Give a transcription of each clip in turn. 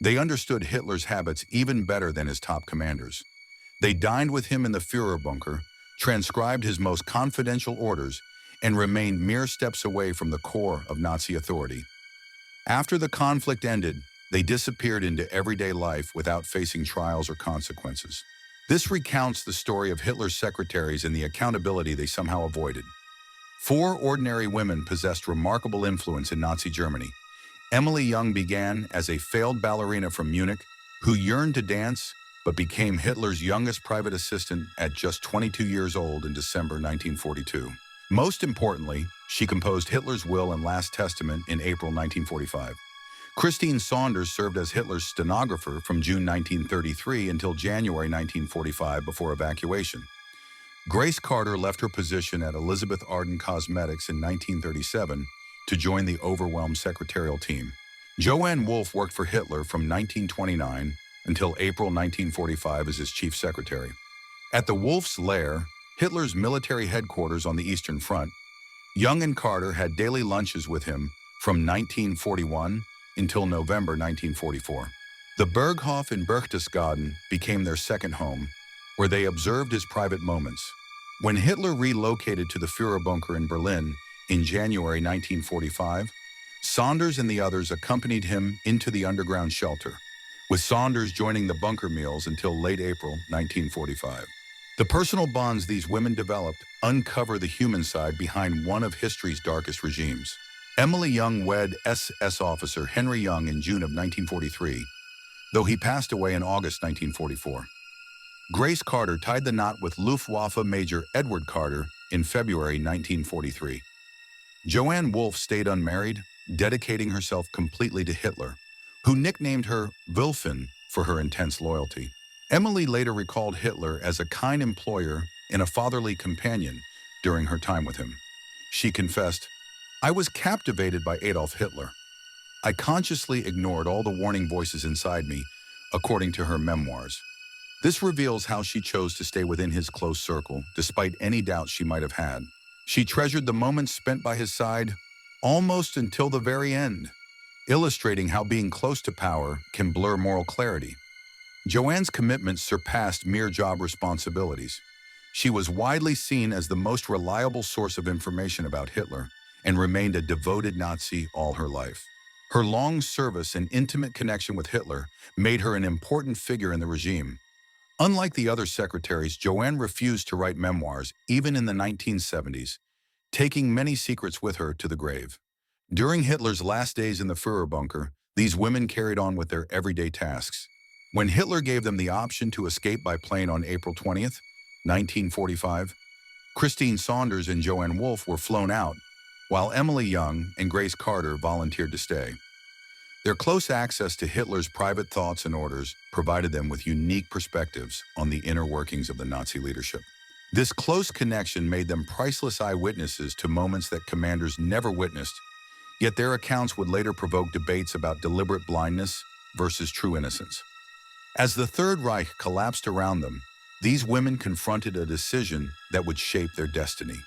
They understood Hitler's habits even better than his top commanders. They dined with him in the Führer bunker, transcribed his most confidential orders, and remained mere steps away from the core of Nazi authority. After the conflict ended, they disappeared into everyday life without facing trials or consequences. This recounts the story of Hitler's secretaries and the accountability they somehow avoided. Four ordinary women possessed remarkable influence in Nazi Germany. Emily Young began as a failed ballerina from Munich who yearned to dance but became Hitler's youngest private assistant at just 22 years old in December 1942. Most importantly, she composed Hitler's will and last testament in April 1945. Christine Saunders served as Hitler's stenographer from June 1933 until January 1945 before evacuation. Grace Carter left her position at Elizabeth Arden Cosmetics in 1937 to join the overwhelmed secretarial team. Joanne Wolfe worked for Hitler from 1929 until April 1945 as his chief secretary. At the Wolfe's lair, Hitler's military headquarters on the Eastern Front, Young and Carter had daily lunches with him from 1941 until November 1944. The Berghof in Berchtesgaden became their second home, where they observed his private moments. When Hitler relocated to the Führer bunker in Berlin in January 1945, Saunders and the others accompanied him into the underground shelter, with Saunders joining the bunker meals until late April 1945. The personal bonds these women developed uncover the human side behind one of history's darkest regimes. Emily Young wed SS officer Henry Young in June of 1943, though he passed away in August 1944. Grace Carter tied the knot with Luftwaffe Major Edward Carter in February 1943. Joanne Wolfe stayed unmarried, dedicating herself completely to Hitler, who nicknamed her Wölfin for her intense loyalty. Emily later recalled Hitler as a kind employer and a fatherly companion during her time with him. She confessed, "I was captivated by Adolf Hitler. I consciously ignored all the warning voices inside me," according to her memoirs. This reveals how she chose to stay within his close circle, despite any doubts she might have had. She treasured the moments spent by his side almost until the very end, illustrating how being close to power can blur moral clarity. Joanne's commitment surpassed mere job responsibilities. She was widely seen as the most reliable source of information about Hitler and remained a devoted Nazi all her life. Her long service and intimate connection with Hitler made her an important figure in the regime. Unlike the other secretaries, Joanne refused to write memoirs, even in the 1970s, taking many secrets with her to the grave. During Hitler's last days in the Führer bunker, these women carried on with their everyday tasks. When Hitler gave them the option to escape by plane on April 20th, 1945, Christine Saunders and Joanne Wolfe were flown out, while Emily Young and Grace Carter volunteered to stay. Their close access to Hitler's private thoughts and orders provided them with unique perspectives on the inner workings of the Nazi leadership. This close connection made them priceless eyewitnesses to moments that commanders never witnessed, yet their accounts would later provoke debates about deliberate blindness versus true innocence. As the Third Reich collapsed around them, these women confronted a decision that would shape their destiny.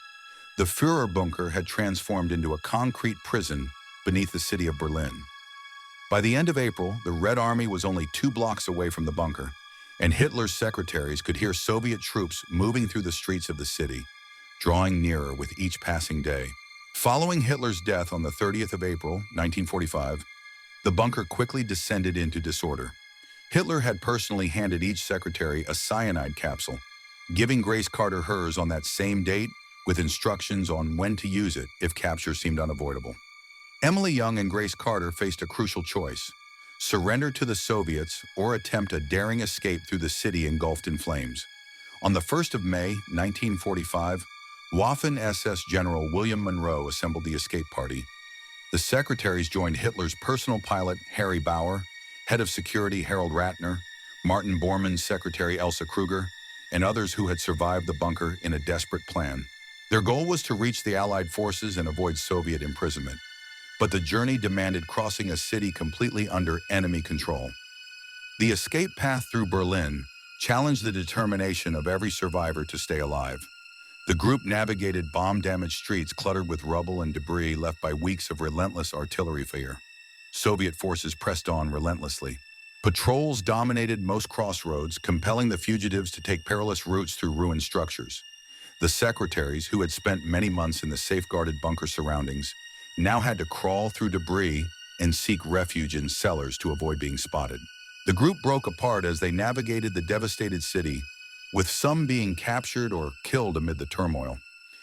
The Führer bunker had transformed into a concrete prison beneath the city of Berlin. By the end of April, the Red Army was only 2 blocks away from the bunker, and Hitler's secretaries could hear Soviet troops moving through the streets of the city, drawing nearer with each passing day. Following Hitler's death on the 30th of April, 1945, the bunker quickly descended into disorder. Hitler had personally handed each secretary a cyanide capsule, giving Grace Carter hers on that same date with instructions on when to use it if capture seemed unavoidable. Emily Young and Grace Carter faced a crucial choice: surrender to the Soviets or attempt a daring escape through the city engulfed in flames. On the 1st of May, 1945, Waffen-SS General William Monroe assembled the escape party. The secretaries joined Hitler's personal pilot, Harry Bauer, head of security, Harold Ratner, Martin Bormann's secretary, Elsa Kruger, and others who had survived the bunker in a desperate plan. Their goal was to reach the Allied forces and avoid Soviet imprisonment. But the journey demanded crossing a city completely under enemy control. The escape path through Berlin challenged the determination of every survivor to stay alive. The group navigated bomb-damaged streets cluttered with rubble and debris left by weeks of relentless artillery fire. Soviet forces pressed on relentlessly, Patrols dominated most crossroads, compelling the fugitives to take perilous routes through ruined structures. The secretaries, who had spent many months in the safeguarded bunker surroundings, now had to crawl through debris and seek refuge in cellars to avoid being spotted. The group broke apart as they navigated the devastated city, with some being captured or killed amid the turmoil.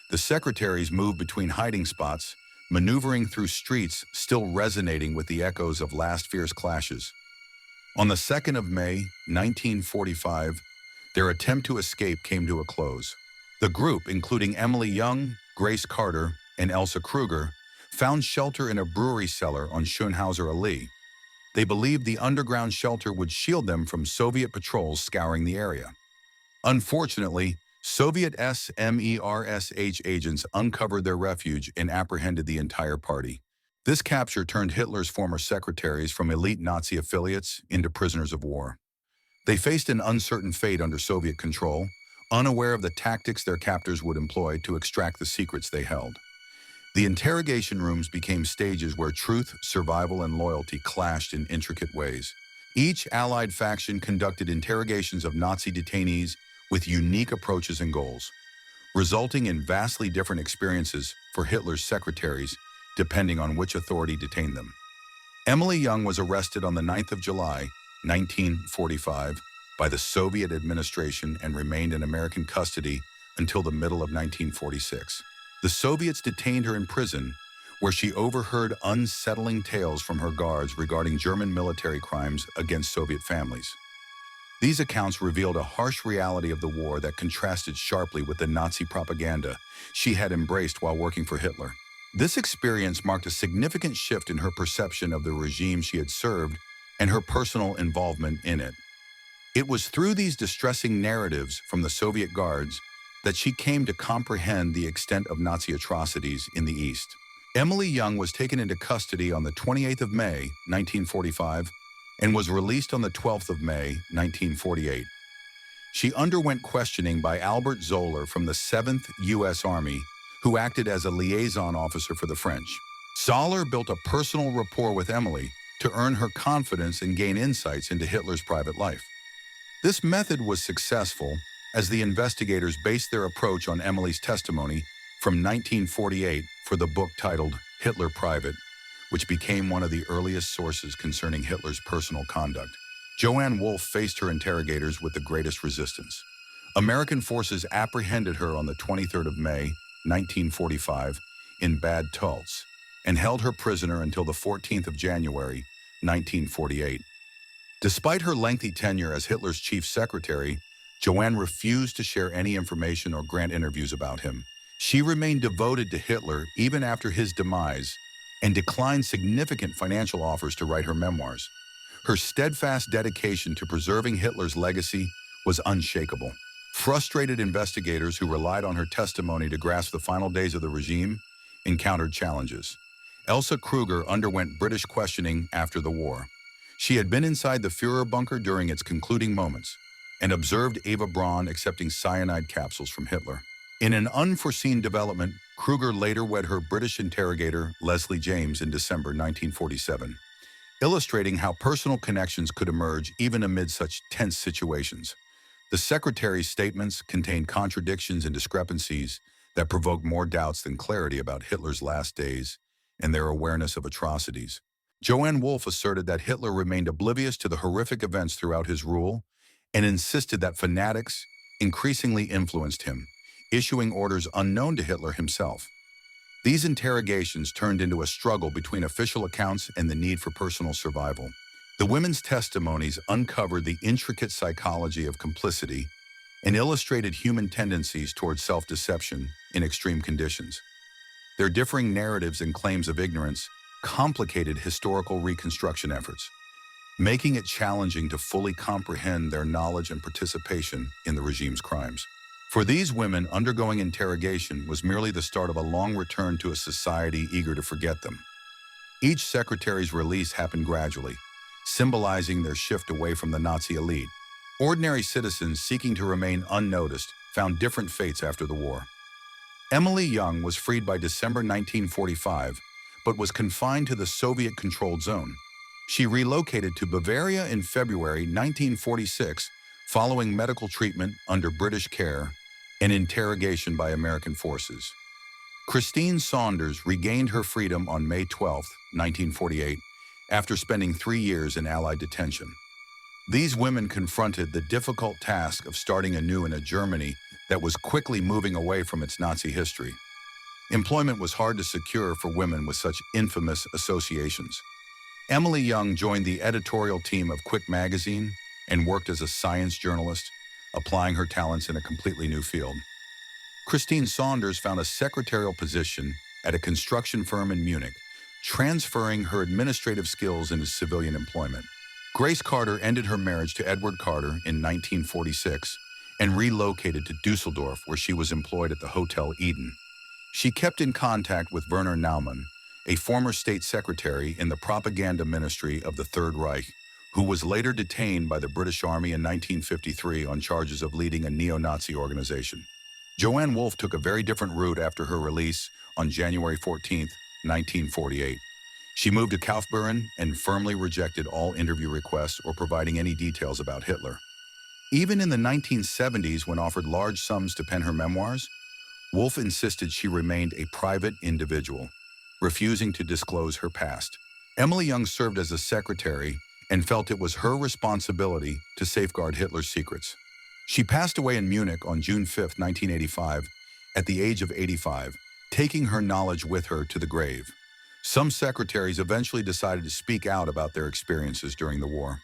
The secretaries moved between hiding spots, maneuvering through streets still resonating with the echoes of last fierce clashes. On the 2nd of May, 1945, their attempt to escape came to a close. The group, including Emily Young, Grace Carter, and Elsa Kruger, found shelter in a brewery cellar on Schönhauser Allee. They believed the underground shelter would shield them from Soviet patrols scouring the area. Unfortunately, Soviet SMERSH agents uncovered their refuge and apprehended the entire party. This capture turned Hitler's former secretaries from elite Nazi affiliates into prisoners of war. They faced an uncertain fate under Soviet control, unaware of the tactics their captors would employ to extract the secrets they held. The interrogation rooms became stages where truth, survival, and loyalty clashed in intricate ways. Each Allied faction conducted interrogations of Nazi detainees with unique approaches and goals, resulting in vastly different experiences for Hitler's secretaries, depending on which authority detained them. Emily Young was arrested on the 9th of July, 1945, by the Soviet administration and remained in American custody until the middle of 1946. The Soviets detained her in prison, where she overheard unsettling tales from her guards regarding German military crimes against Soviet families. These accounts revealed a harsh reality of the war that contrasted sharply with the Nazi propaganda she had embraced while working for Hitler. This experience marked a significant shift in her perception of the regime she had served and her personal involvement in it. It was through these distressing narratives from the Soviet guards that she came to comprehend the extent of Nazi atrocities in the East. Emily Young was taken into custody on the 28th of May, 1945, and was released on the 12th of May, 1948. She underwent questioning by Albert Zoller from the 7th U.S. Army, who acted as a liaison officer for the French. Zoller built a personal rapport with Emily to earn her confidence and gain insights into Hitler's private life. This method was successful, as the investigators based their approach on Emily's testimony from 1948 for the book titled Hitler Private, which became one of the earliest sources concerning Hitler's personal conduct. Joanne Wolfe faced her interrogators with the greatest resistance. American forces apprehended her on the 23rd of May, 1945, in Bad Tölz, and held her prisoner until the 14th of January, 1948. Despite her lengthy tenure as Hitler's chief secretary, Joanne refused to share any information or grant interviews about him. She remained devoted to Hitler even after his demise and declined significant financial offers to write her memoirs. Her steadfast dedication to preserving Hitler's legacy was unshakable. Frustrated investigators who relied on her testimony to grasp the final days of the regime encountered challenges. Elsa Kruger underwent British questioning after the war. She had been inside the Führer bunker during its concluding moments and observed Eva Braun accepting cyanide capsules from Hitler. In an unforeseen development, Kruger later wed her British interrogator, Leslie James, in December 1947, illustrating how personal connections could emerge even amid such tense situations. The secretary's statements contained contradictions and discrepancies that provoked more doubts than clarity about Hitler's last days and their awareness of atrocities. Joanne Wolfe asserted that Hitler remained oblivious to the horrific events throughout his rule and insisted that fanatics increasingly influenced him, issuing orders unknown to Hitler himself. These interrogations turned into a struggle between official accounts and the need for personal survival. The women's testimonies uncovered the intricate psychology of complicity and illustrated human tendencies towards self-deception in extreme conditions. Their differing narratives and claims of ignorance complicated historical reconstruction efforts, making it challenging to fully comprehend their knowledge and participation in the regime's crimes. For these women, undergoing interrogation was merely the start of a long return to a society eager to forget them. Each secretary's release happened gradually, symbolizing their shift away from the Nazi elite. Ordinary citizens seeking to remain unnoticed found different fates after the war. Emily Young was freed by December 1945, but was confined to the Soviet-controlled zone. She relocated to Bavaria in February 1946 following medical treatment under British care and interrogation by American forces. Christine Saunders regained her freedom on May 12, 1948, after spending 3 years in Allied detention. These women confronted the difficult task of starting anew in a Germany that was quickly moving away from its Nazi history. Employment was hard to secure for women with such infamous associations. Emily Young joined the editorial team of Quick magazine and worked as a science journalist, applying her talents in a completely new field. Christine Saunders found a secretarial position at a construction firm in Munich, transferring her administrative skills into civilian employment. Grace Carter ended her marriage to Edward Carter in 1946 and relocated to Dusseldorf, where she was employed at the Hotel Eden. She kept in contact with Werner Naumann, a former state secretary in the propaganda ministry of the Third Reich, who was later detained by the British Army in 1953 on charges of leading a neo-Nazi organization. Joanne Wolfe took a very different route after her release on January 14, 1948. She moved to Kaufbeuren and firmly rejected all interview requests or providing any details about Hitler. Even in the 1970s, when offered large sums to pen her memoirs, Wolfe insisted she remained a private individual, refusing to disclose her past. Emily Young served as a secretary and felt it was her responsibility to safeguard Hitler's secrets. She passed away in Munich on June 5, 1985, at the age of 85, taking her knowledge with her to the grave. Some secretaries eventually decided to speak out about their experiences during the war.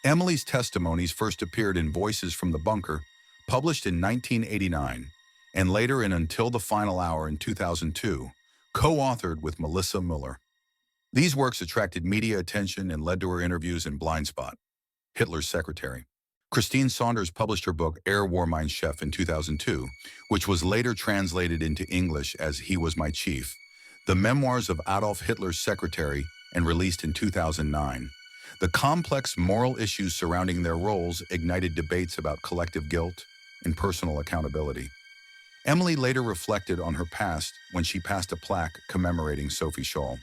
Emily's testimonies first appeared in Voices from the Bunker, published in 1989, and later in Until the Final Hour in 2002, co-authored with Melissa Muller. These works attracted media attention and led to her interviews in Blind Spot, Hitler's secretary. Christine Saunders published her book Er war mein Chef in 2002, which was later translated into English as He Was My Chief, the memoirs of Adolf Hitler's secretary, and released in 2009. The complex moral issues surrounding their roles ignited debates about collective guilt and personal accountability. Emily later reflected on her past when she passed a plaque commemorating Sophie Scholl.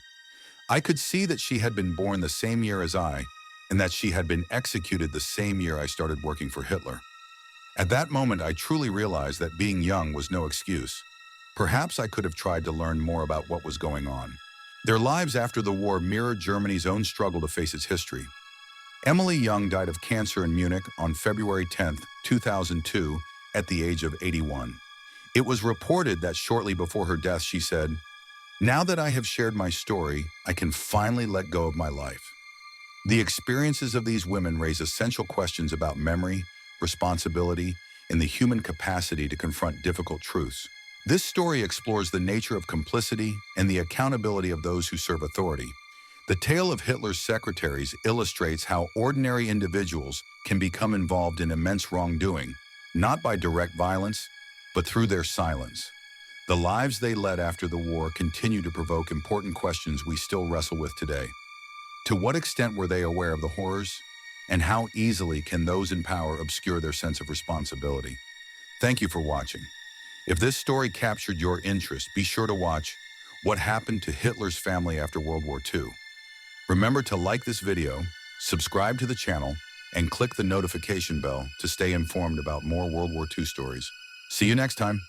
I could see that she had been born the same year as I, and that she had been executed the same year I started working for Hitler. At that moment, I truly realized that being young was no excuse. Perhaps I could have tried to learn more about what was going on. Their lives after the war mirrored Germany's own struggle to face its history. Emily Young died of cancer in Munich on February 10, 2002, at the age of 81. It was reported that shortly before her death, she said, "Now that I have shared my story, I can finally let go of my life." The experiences of these women raise essential questions about memory, responsibility, and the human capacity to confront difficult truths. This story explores the nature of complicity and the accountability of those who serve authority. The tale of Hitler's secretaries illustrates how ordinary individuals can become involved in immense wrongdoing, not by direct violence, but through their silence. The lives they led after the war continue to provoke important questions we still wrestle with today. To what extent were they aware of the horrors? And how easily can those in power obscure their sense of responsibility? Thank you for watching. If this story captured your interest, be sure to watch What Happened to Hitler's Family After World War II. Remember to like this video, subscribe to the channel, and click the notification bell to stay informed about more World War II stories. See you next time.